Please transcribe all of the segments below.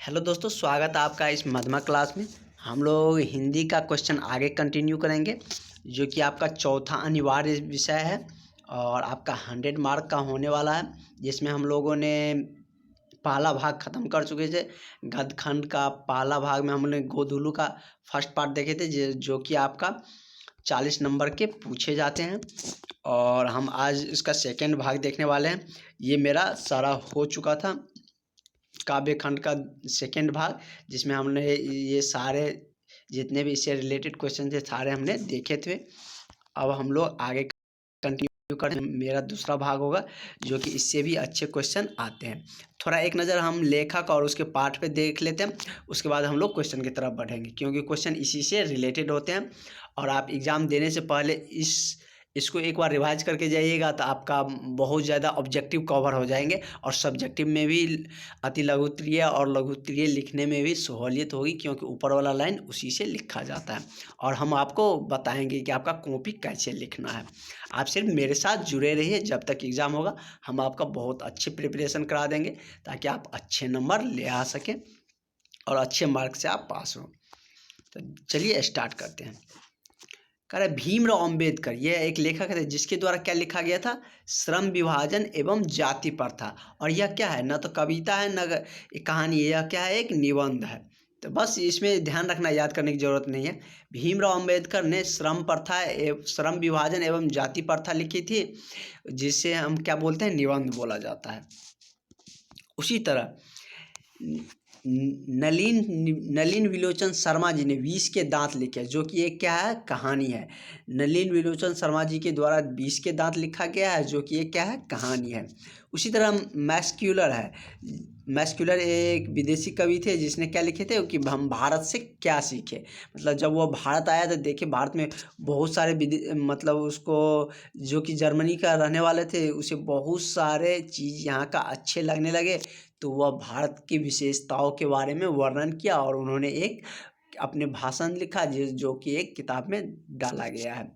Hello दोस्तों, स्वागत है आपका इस मध्यमा क्लास में। हम लोग हिंदी का क्वेश्चन आगे कंटिन्यू करेंगे, जो कि आपका चौथा अनिवार्य विषय है और आपका 100 मार्क का होने वाला है। जिसमें हम लोगों ने पहला भाग ख़त्म कर चुके थे। गद्यखंड का पहला भाग में हमने गोधुलू का फर्स्ट पार्ट देखे थे, जो कि आपका 40 नंबर के पूछे जाते हैं। और हम आज इसका सेकेंड भाग देखने वाले हैं। ये मेरा सारा हो चुका था काव्य खंड का सेकेंड भाग, जिसमें हमने ये सारे जितने भी इससे रिलेटेड क्वेश्चन थे सारे हमने देखे थे। अब हम लोग आगे कंटिन्यू करें। मेरा दूसरा भाग होगा, जो कि इससे भी अच्छे क्वेश्चन आते हैं। थोड़ा एक नज़र हम लेखक और उसके पाठ पे देख लेते हैं, उसके बाद हम लोग क्वेश्चन की तरफ बढ़ेंगे, क्योंकि क्वेश्चन इसी से रिलेटेड होते हैं। और आप एग्ज़ाम देने से पहले इसको एक बार रिवाइज करके जाइएगा तो आपका बहुत ज़्यादा ऑब्जेक्टिव कवर हो जाएंगे। और सब्जेक्टिव में भी अति लघुत्तरीय और लघुत्तरीय लिखने में भी सहूलियत होगी, क्योंकि ऊपर वाला लाइन उसी से लिखा जाता है। और हम आपको बताएंगे कि आपका कॉपी कैसे लिखना है। आप सिर्फ मेरे साथ जुड़े रहिए जब तक एग्ज़ाम होगा। हम आपका बहुत अच्छी प्रिपरेशन करा देंगे, ताकि आप अच्छे नंबर ले आ सकें और अच्छे मार्क से आप पास हो। तो चलिए स्टार्ट करते हैं। कह रहे भीमराव अंबेडकर, यह एक लेखक थे जिसके द्वारा क्या लिखा गया था, श्रम विभाजन एवं जाति प्रथा। और यह क्या है, न तो कविता है न कहानी है, यह क्या है, एक निबंध है। तो बस इसमें ध्यान रखना, याद करने की जरूरत नहीं है। भीमराव अंबेडकर ने श्रम विभाजन एवं जाति प्रथा लिखी थी, जिसे हम क्या बोलते हैं, निबंध बोला जाता है। उसी तरह नलिन विलोचन शर्मा जी ने 20 के दांत लिखे, जो कि एक क्या है, कहानी है। नलिन विलोचन शर्मा जी के द्वारा 20 के दांत लिखा गया है, जो कि एक क्या है, कहानी है। उसी तरह मैक्सक्यूलर है। मैक्सक्यूलर एक विदेशी कवि थे, जिसने क्या लिखे थे कि हम भारत से क्या सीखे। मतलब जब वो भारत आया तो देखे भारत में बहुत सारे मतलब उसको, जो कि जर्मनी का रहने वाले थे, उसे बहुत सारे चीज़ यहाँ का अच्छे लगने लगे। तो वह भारत की विशेषताओं के बारे में वर्णन किया और उन्होंने एक अपने भाषण लिखा, जो कि एक किताब में डाला गया है।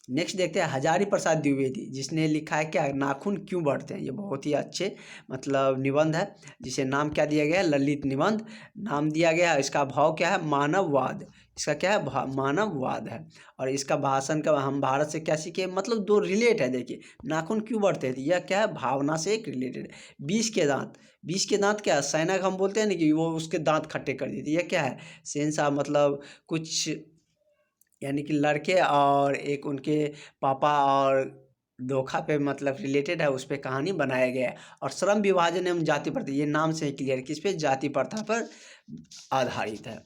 नेक्स्ट देखते हैं हजारी प्रसाद द्विवेदी, जिसने लिखा है क्या, नाखून क्यों बढ़ते हैं। ये बहुत ही अच्छे मतलब निबंध है, जिसे नाम क्या दिया गया है, ललित निबंध नाम दिया गया है। इसका भाव क्या है, मानववाद। इसका क्या है, मानववाद है। और इसका भाषण का हम भारत से क्या सीखे, मतलब दो रिलेट है। देखिए नाखून क्यों बढ़ते हैं, यह क्या है, भावना से एक रिलेटेड है। 20 के दांत क्या है, सैनक हम बोलते हैं ना कि वो उसके दांत खट्टे कर देते, यह क्या है, सेंसा मतलब कुछ, यानी कि लड़के और एक उनके पापा और धोखा पे मतलब रिलेटेड है, उस पर कहानी बनाया गया है। और श्रम विभाजन एवं जाति प्रथा, ये नाम से ही क्लियर, किस पे, जाति प्रथा पर आधारित है।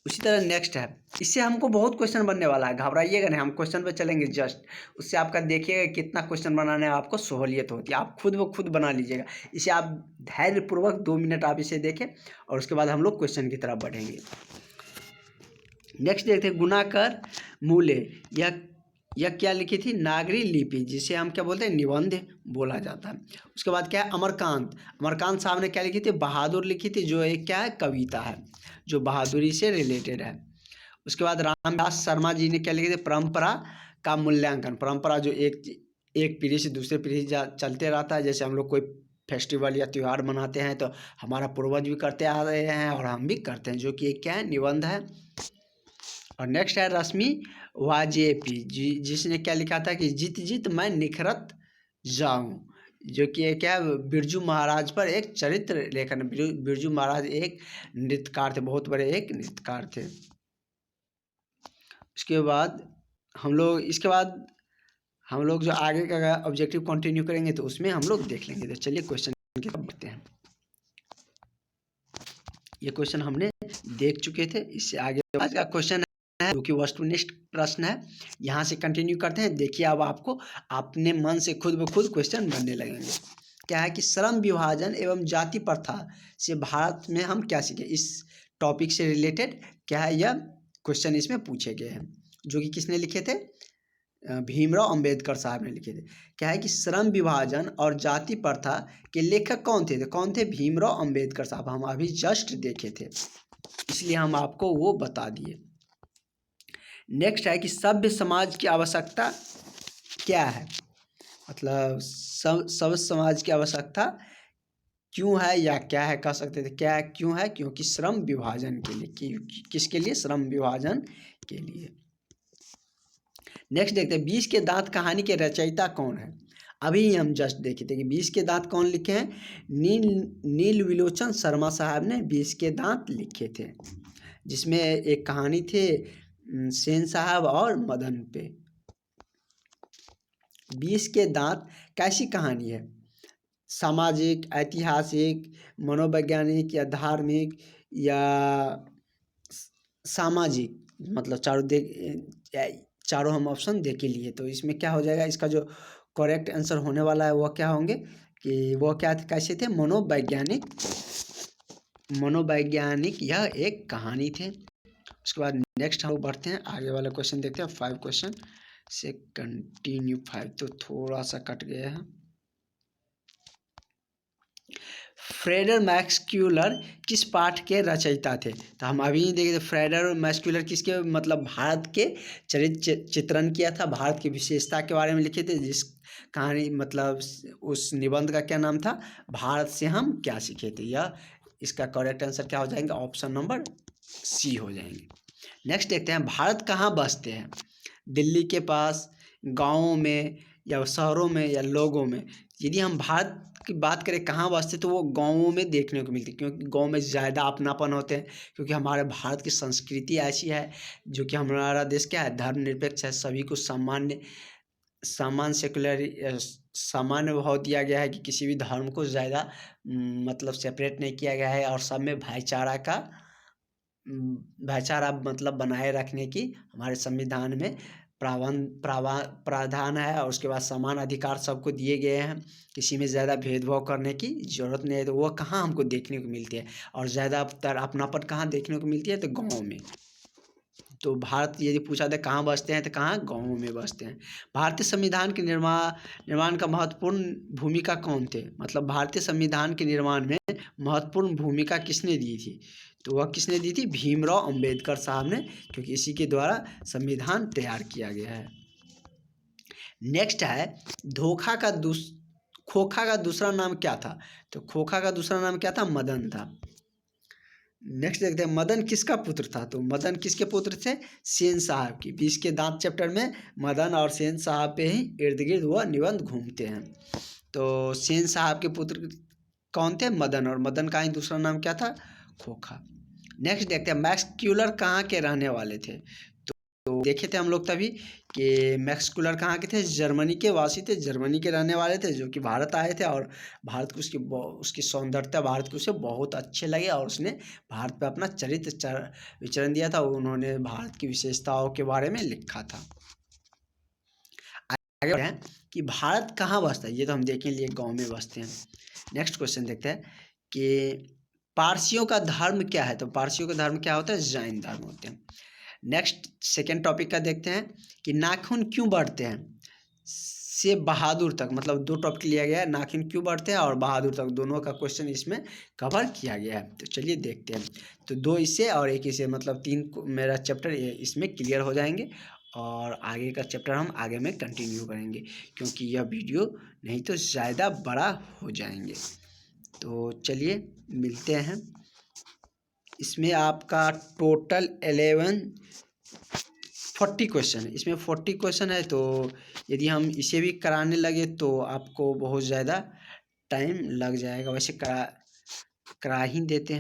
उसी तरह नेक्स्ट है, इससे हमको बहुत क्वेश्चन बनने वाला है, घबराइएगा नहीं, हम क्वेश्चन पे चलेंगे जस्ट। उससे आपका देखिएगा कितना क्वेश्चन बनाने में आपको सहूलियत होती है, आप खुद ब खुद बना लीजिएगा। इसे आप धैर्यपूर्वक 2 मिनट आप इसे देखें, और उसके बाद हम लोग क्वेश्चन की तरफ बढ़ेंगे। नेक्स्ट देखते हैं गुणाकर मूले, यह क्या लिखी थी, नागरी लिपि, जिसे हम क्या बोलते हैं, निबंध बोला जाता है। उसके बाद क्या है, अमरकांत साहब ने क्या लिखी थी, बहादुर लिखी थी, जो एक क्या है, कविता है, जो बहादुरी से रिलेटेड है। उसके बाद रामदास शर्मा जी ने क्या लिखे थे, परंपरा का मूल्यांकन। परंपरा जो एक पीढ़ी से दूसरे पीढ़ी चलते रहता है। जैसे हम लोग कोई फेस्टिवल या त्यौहार मनाते हैं तो हमारा पूर्वज भी करते आ रहे हैं और हम भी करते हैं, जो कि एक क्या है, निबंध है। और नेक्स्ट है रश्मि वाजेपी जी, जिसने क्या लिखा था कि जीत जीत मैं निखरत जाऊं, जो कि क्या है, बिरजू महाराज पर एक चरित्र लेखन। बिरजू महाराज एक नृत्यकार थे, बहुत बड़े एक नृत्यकार थे। इसके बाद हम लोग जो आगे का ऑब्जेक्टिव कंटिन्यू करेंगे तो उसमें हम लोग देख लेंगे। तो चलिए क्वेश्चन की तरफ बढ़ते हैं। ये क्वेश्चन हमने देख चुके थे, इससे आगे आज का क्वेश्चन है, जो कि वस्तुनिष्ठ प्रश्न है। यहाँ से कंटिन्यू करते हैं। देखिए अब आपको अपने मन से खुद ब खुद क्वेश्चन बनने लगेंगे। क्या है कि श्रम विभाजन एवं जाति प्रथा से भारत में हम क्या सीखे, इस टॉपिक से रिलेटेड क्या है, यह क्वेश्चन इसमें पूछे गए हैं, जो कि किसने लिखे थे, भीमराव अंबेडकर साहब ने लिखे थे। क्या है कि श्रम विभाजन और जाति प्रथा के लेखक कौन थे, कौन थे, भीमराव अंबेडकर साहब। हम अभी जस्ट देखे थे, इसलिए हम आपको वो बता दिए। नेक्स्ट है कि सभ्य समाज की आवश्यकता क्या है, मतलब सभ्य समाज की आवश्यकता क्यों है या क्या है कह सकते थे, क्या क्यों है, क्योंकि श्रम विभाजन के लिए। किसके लिए? श्रम विभाजन के लिए। नेक्स्ट देखते हैं 20 के दांत कहानी के रचयिता कौन है। अभी हम जस्ट देखे थे कि 20 के दांत कौन लिखे हैं। नील विलोचन शर्मा साहब ने 20 के दांत लिखे थे, जिसमें एक कहानी थे सेन साहब और मदन पे। 20 के दांत कैसी कहानी है? सामाजिक, ऐतिहासिक, मनोवैज्ञानिक या धार्मिक या सामाजिक, मतलब चारों हम ऑप्शन दे के लिए। तो इसमें क्या हो जाएगा, इसका जो करेक्ट आंसर होने वाला है वह क्या होंगे कि वह क्या कैसे थे? मनोवैज्ञानिक यह एक कहानी थे। उसके बाद नेक्स्ट हम बढ़ते हैं, आगे वाला क्वेश्चन देखते हैं। 5 क्वेश्चन से कंटिन्यू। 5 तो थोड़ा सा कट गया है। फ्रेडर मैक्सक्यूलर किस पाठ के रचयिता थे? तो हम अभी देखे थे फ्रेडर मैक्सक्यूलर किसके, मतलब भारत के चरित्र चित्रण किया था, भारत की विशेषता के बारे में लिखे थे, जिस कहानी मतलब उस निबंध का क्या नाम था? भारत से हम क्या सीखे थे। यह इसका करेक्ट आंसर क्या हो जाएंगे? ऑप्शन नंबर सी हो जाएंगे। नेक्स्ट देखते हैं, भारत कहाँ बसते हैं? दिल्ली के पास, गाँवों में या शहरों में या लोगों में? यदि हम भारत की बात करें कहाँ बसते, तो वो गाँवों में देखने को मिलती है, क्योंकि गाँव में ज़्यादा अपनापन होते हैं। क्योंकि हमारे भारत की संस्कृति ऐसी है, जो कि हमारा देश क्या है? धर्मनिरपेक्ष है। सभी को सामान्य भाव दिया गया है कि किसी भी धर्म को ज़्यादा मतलब सेपरेट नहीं किया गया है, और सब में भाईचारा मतलब बनाए रखने की हमारे संविधान में प्रावधान है। और उसके बाद समान अधिकार सबको दिए गए हैं, किसी में ज़्यादा भेदभाव करने की ज़रूरत नहीं है। तो वो कहाँ हमको देखने को मिलती है, और ज़्यादातर अपनापन कहाँ देखने को मिलती है? तो गाँव में। तो भारत यदि पूछा जाए कहाँ बसते हैं, तो कहाँ? गाँवों में बसते हैं। भारतीय संविधान के निर्माण का महत्वपूर्ण भूमिका कौन थे? मतलब भारतीय संविधान के निर्माण में महत्वपूर्ण भूमिका किसने दी थी? तो वह किसने दी थी? भीमराव अंबेडकर साहब ने, क्योंकि इसी के द्वारा संविधान तैयार किया गया है। नेक्स्ट है, खोखा का दूसरा नाम क्या था? तो खोखा का दूसरा नाम क्या था? मदन था। नेक्स्ट देखते हैं, मदन किसका पुत्र था? तो मदन किसके पुत्र थे? सेन साहब की। 20 के दांत चैप्टर में मदन और सेन साहब पे ही इर्द गिर्द वह निबंध घूमते हैं। तो सेन साहब के पुत्र कौन थे? मदन, और मदन का ही दूसरा नाम क्या था? खोखा। नेक्स्ट देखते हैं, मैक्सक्यूलर कहाँ के रहने वाले थे? तो देखे थे हम लोग तभी कि मैक्सक्यूलर कहाँ के थे? जर्मनी के वासी थे, जर्मनी के रहने वाले थे, जो कि भारत आए थे, और भारत को उसकी सौंदर्यता भारत को उसे बहुत अच्छे लगे, और उसने भारत पे अपना चरित्र विचरण दिया था। उन्होंने भारत की विशेषताओं के बारे में लिखा था। आगे बढ़े कि भारत कहाँ बसता है, ये तो हम देख लिए गाँव में बसते हैं। नेक्स्ट क्वेश्चन देखते हैं कि पारसियों का धर्म क्या है? तो पारसियों का धर्म क्या होता है? जैन धर्म होते हैं। नेक्स्ट सेकेंड टॉपिक का देखते हैं कि नाखून क्यों बढ़ते हैं से बहादुर तक, मतलब 2 टॉपिक लिया गया है, नाखून क्यों बढ़ते हैं और बहादुर तक, दोनों का क्वेश्चन इसमें कवर किया गया है। तो चलिए देखते हैं। तो 2 इससे और 1 इससे, मतलब 3 मेरा चैप्टर इसमें क्लियर हो जाएंगे, और आगे का चैप्टर हम आगे में कंटिन्यू करेंगे, क्योंकि यह वीडियो नहीं तो ज़्यादा बड़ा हो जाएंगे। तो चलिए मिलते हैं। इसमें आपका टोटल 40 क्वेश्चन है, इसमें 40 क्वेश्चन है। तो यदि हम इसे भी कराने लगे तो आपको बहुत ज़्यादा टाइम लग जाएगा। वैसे करा ही देते हैं।